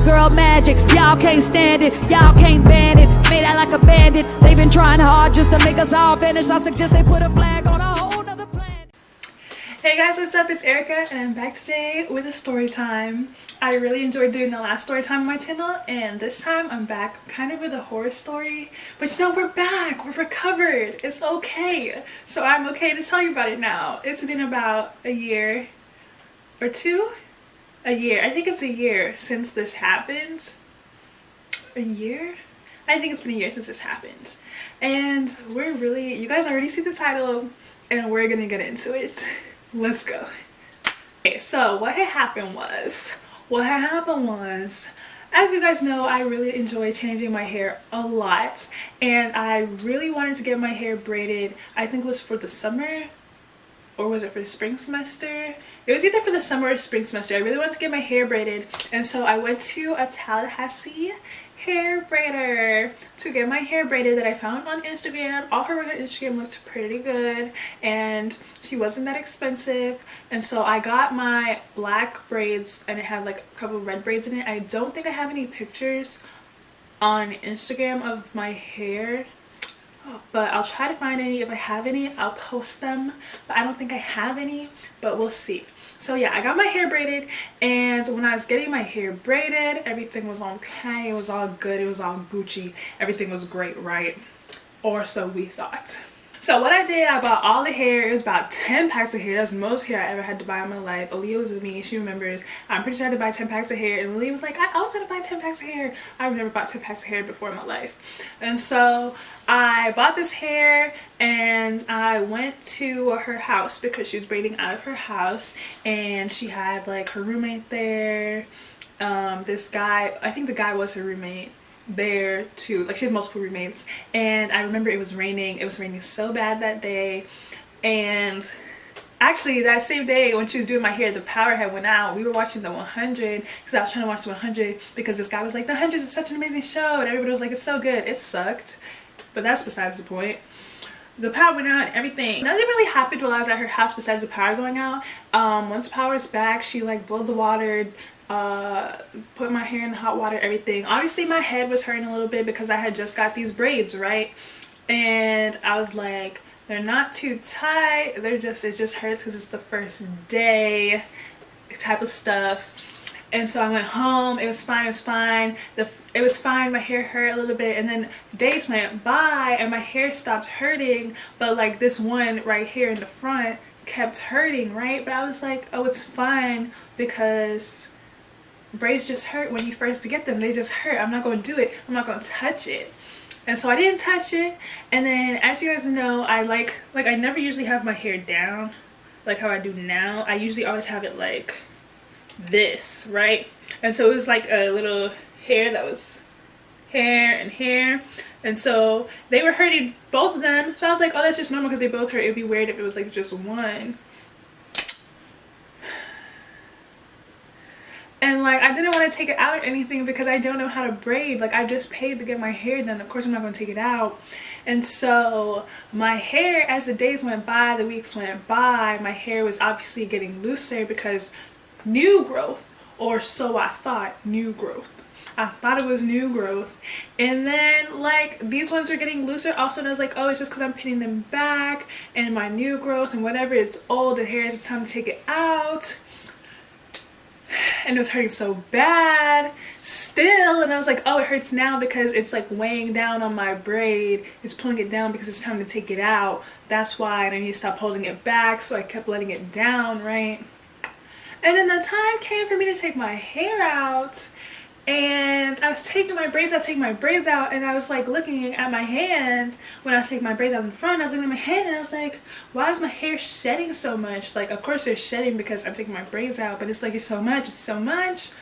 girl magic. Y'all can't stand it, y'all can't ban it. Made out like a bandit. They've been trying hard just to make us all vanish. I suggest they put a flag on a whole nother planet. Hey guys, what's up? It's Erica and I'm back today with a story time. I really enjoyed doing the last story time on my channel, and this time I'm back kind of with a horror story. But you know, we're back, we're recovered, it's okay. So I'm okay to tell you about it now. It's been about a year or two? A year. I think it's a year since this happened. A year? I think it's been a year since this happened. And we're really, you guys already see the title and we're gonna get into it. Let's go. Okay, so what had happened was, as you guys know, I really enjoy changing my hair a lot, and I really wanted to get my hair braided. I think it was for the summer, or was it for the spring semester? It was either for the summer or spring semester. I really wanted to get my hair braided, and so I went to a Tallahassee hair braider to get my hair braided that I found on Instagram. All her work on Instagram looked pretty good, and she wasn't that expensive, and so I got my black braids, and it had like a couple of red braids in it. I don't think I have any pictures on Instagram of my hair, but I'll try to find any. If I have any, I'll post them, but I don't think I have any, but we'll see. So yeah, I got my hair braided, and when I was getting my hair braided, everything was okay. It was all good. It was all Gucci. Everything was great, right? Or so we thought. So what I did, I bought all the hair. It was about 10 packs of hair. That's the most hair I ever had to buy in my life. Aaliyah was with me. She remembers. I'm pretty sure I had to buy 10 packs of hair. And Aaliyah was like, I also had to buy 10 packs of hair. I've never bought 10 packs of hair before in my life. And so I bought this hair, and I went to her house because she was braiding out of her house. And she had like her roommate there. This guy, I think the guy was her roommate there too. Like, she had multiple roommates, and I remember it was raining. It was raining so bad that day, and actually that same day when she was doing my hair, the power had went out. We were watching the 100 because I was trying to watch the 100 because this guy was like, the 100 is such an amazing show, and everybody was like, it's so good. It sucked, but that's besides the point. The power went out and everything. Nothing really happened while I was at her house besides the power going out. Once the power is back, she like boiled the water, put my hair in the hot water, everything. Obviously my head was hurting a little bit because I had just got these braids, right? And I was like, they're not too tight, they're just, it just hurts because it's the first day type of stuff. And so I went home. It was fine, it was fine. It was fine. My hair hurt a little bit, and then days went by and my hair stopped hurting, but like this one right here in the front kept hurting, right? But I was like, oh, it's fine because braids just hurt when you first get them. They just hurt. I'm not going to do it. I'm not going to touch it. And so I didn't touch it. And then, as you guys know, I like I never usually have my hair down like how I do now. I usually always have it like this, right? And so it was like a little hair that was hair and hair, and so they were hurting, both of them. So I was like, oh, that's just normal because they both hurt. It'd be weird if it was like just one. And like, I didn't want to take it out or anything because I don't know how to braid. Like, I just paid to get my hair done. Of course I'm not going to take it out. And so my hair, as the days went by, the weeks went by, my hair was obviously getting looser because new growth, or so I thought. New growth. I thought it was new growth. And then like these ones are getting looser also, and I was like, oh, it's just because I'm pinning them back and my new growth and whatever, it's old, the hair, it's time to take it out. And it was hurting so bad still, and I was like, oh, it hurts now because it's like weighing down on my braid. It's pulling it down because it's time to take it out. That's why, and I need to stop holding it back. So I kept letting it down, right? And then the time came for me to take my hair out, and I was taking my braids out, and I was like looking at my hands when I was taking my braids out in front. I was looking at my hand, and I was like, why is my hair shedding so much? Like, of course they're shedding because I'm taking my braids out, but it's like, it's so much, it's so much.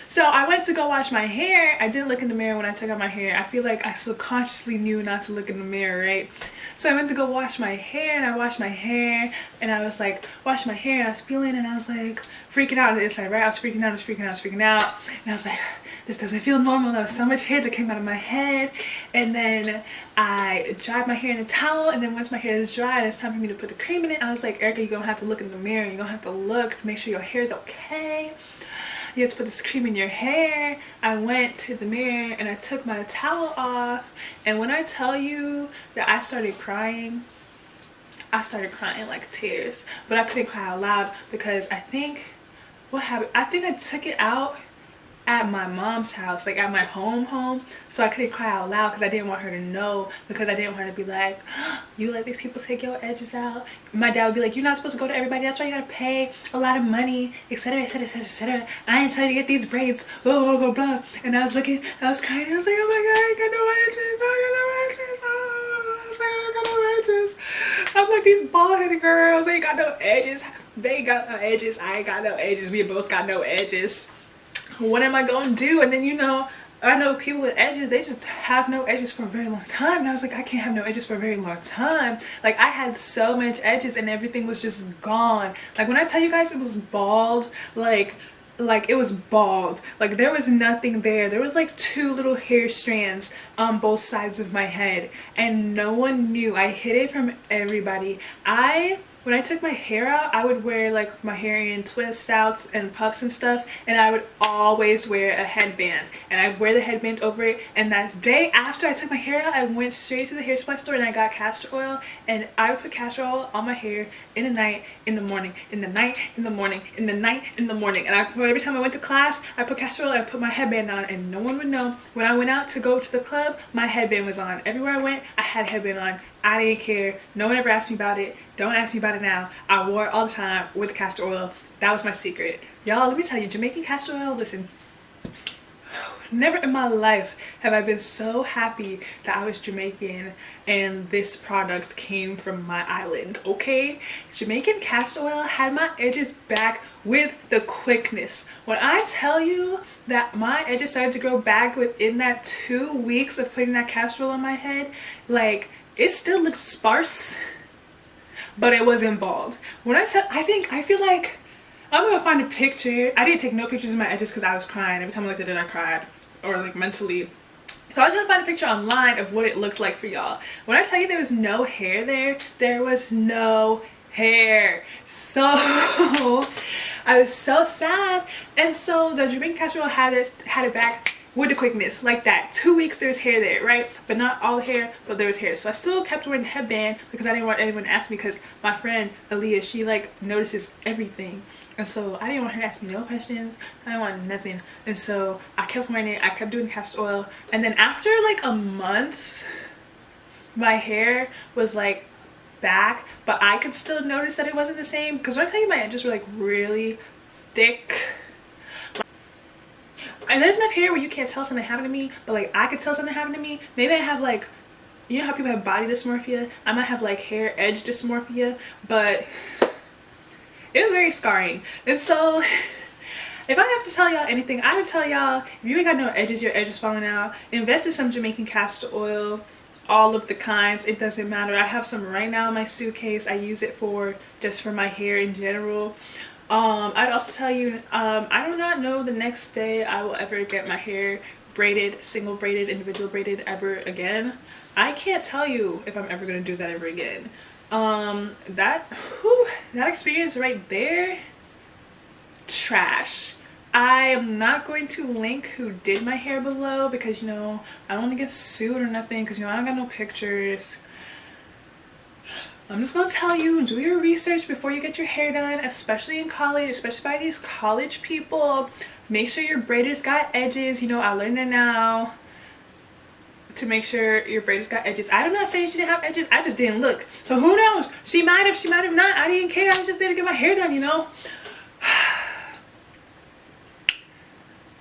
So I went to go wash my hair. I didn't look in the mirror when I took out my hair. I feel like I subconsciously knew not to look in the mirror, right? So I went to go wash my hair, and I washed my hair, and I was like washing my hair, and I was feeling, and I was like freaking out on the inside, right? I was freaking out, and I was like, this doesn't feel normal. There was so much hair that came out of my head. And then I dried my hair in a towel, and then once my hair is dry and it's time for me to put the cream in it, I was like, Erica, you're gonna have to look in the mirror. You're gonna have to look to make sure your hair is okay. you have to put this cream in your hair. I went to the mirror and I took my towel off, and when I tell you that I started crying like tears, but I couldn't cry out loud because I think what happened, I think I took it out at my mom's house, like at my home, so I couldn't cry out loud because I didn't want her to know, because I didn't want her to be like, you let these people take your edges out. My dad would be like, you're not supposed to go to everybody, that's why you gotta pay a lot of money, etc, etc, etc, etc. I didn't tell you to get these braids, blah blah blah blah. And I was looking, I was crying, I was like, oh my god, I got no edges, I got no edges, oh, I was like, I got no edges. I'm like, these bald-headed girls ain't got no edges, they got no edges, I ain't got no edges, we both got no edges. What am I gonna do? And then, you know, I know people with edges, they just have no edges for a very long time, and I was like, I can't have no edges for a very long time. Like, I had so much edges and everything was just gone. Like, when I tell you guys it was bald, like it was bald, like there was nothing there. There was like 2 little hair strands on both sides of my head, and no one knew. I hid it from everybody. When I took my hair out, I would wear like my hair in twist outs and puffs and stuff, and I would always wear a headband, and I'd wear the headband over it. And that day after I took my hair out, I went straight to the hair supply store and I got castor oil, and I would put castor oil on my hair in the night, in the morning, in the night, in the morning, in the night, in the morning. And every time I went to class, I put castor oil, I put my headband on, and no one would know. When I went out to go to the club, my headband was on. Everywhere I went, I had a headband on. I didn't care. No one ever asked me about it. Don't ask me about it now. I wore it all the time with castor oil. That was my secret. Y'all, let me tell you, Jamaican castor oil, listen. Never in my life have I been so happy that I was Jamaican and this product came from my island, okay? Jamaican castor oil had my edges back with the quickness. When I tell you that my edges started to grow back within that 2 weeks of putting that castor oil on my head, like, it still looks sparse, but it wasn't bald. When I feel like I'm gonna find a picture. I didn't take no pictures of my edges because I was crying. Every time I looked at it, I cried, or like mentally. So I was trying to find a picture online of what it looked like for y'all. When I tell you there was no hair there was no hair. So I was so sad. And so the Jamaican castor oil had it back with the quickness, like that. 2 weeks there's hair there, right? But not all the hair, but there was hair. So I still kept wearing the headband because I didn't want anyone to ask me, because my friend Aaliyah, she like notices everything. And so I didn't want her to ask me no questions. I didn't want nothing. And so I kept wearing it. I kept doing castor oil. And then after like a month, my hair was like back, but I could still notice that it wasn't the same. Because when I tell you my edges were like really thick, and there's enough hair where you can't tell something happened to me, but like I could tell something happened to me. Maybe I have like, you know how people have body dysmorphia? I might have like hair edge dysmorphia, but it was very scarring. And so if I have to tell y'all anything, I would tell y'all, if you ain't got no edges, your edges falling out, invest in some Jamaican castor oil, all of the kinds. It doesn't matter. I have some right now in my suitcase. I use it just for my hair in general. I'd also tell you, I do not know the next day I will ever get my hair braided, single braided, individual braided ever again. I can't tell you if I'm ever going to do that ever again. That experience right there, trash. I am not going to link who did my hair below because, you know, I don't want to get sued or nothing, because, you know, I don't got no pictures. I'm just gonna tell you, do your research before you get your hair done, especially in college, especially by these college people. Make sure your braiders got edges. You know, I learned that now, to make sure your braiders got edges. I'm not saying she didn't have edges, I just didn't look. So who knows? She might have not. I didn't care. I was just there to get my hair done, you know?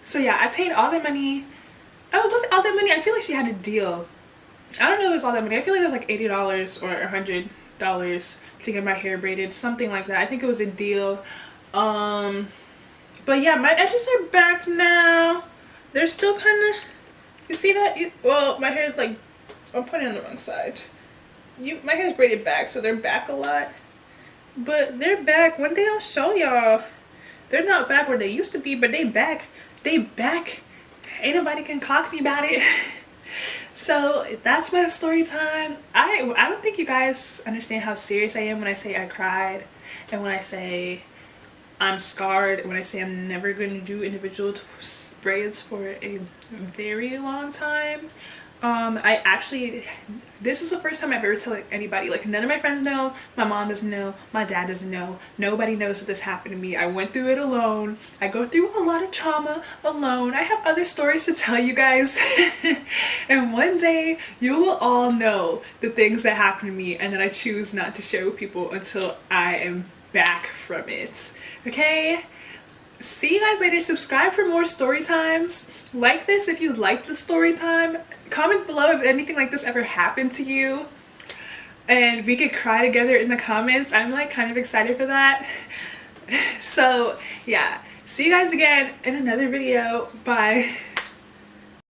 So yeah, I paid all that money. Oh, was it all that money? I feel like she had a deal. I don't know if it was all that money. I feel like it was like $80 or $100 to get my hair braided, something like that. I think it was a deal. But yeah, my edges are back now. They're still kind of, you see that? Well, my hair is like, I'm putting it on the wrong side. My hair is braided back, so they're back a lot. But they're back. One day I'll show y'all. They're not back where they used to be, but they back. They back. Ain't nobody can clock me about it. So that's my story time. I don't think you guys understand how serious I am when I say I cried, and when I say I'm scarred when I say I'm never going to do individual braids for a very long time. I actually, this is the first time I've ever told anybody. Like, none of my friends know, my mom doesn't know, my dad doesn't know, nobody knows that this happened to me. I went through it alone. I go through a lot of trauma alone. I have other stories to tell you guys. And one day you will all know the things that happened to me and that I choose not to share with people until I am back from it. Okay? See you guys later. Subscribe for more story times. Like this if you like the story time. Comment below if anything like this ever happened to you, and we could cry together in the comments. I'm like kind of excited for that. So yeah, see you guys again in another video. Bye.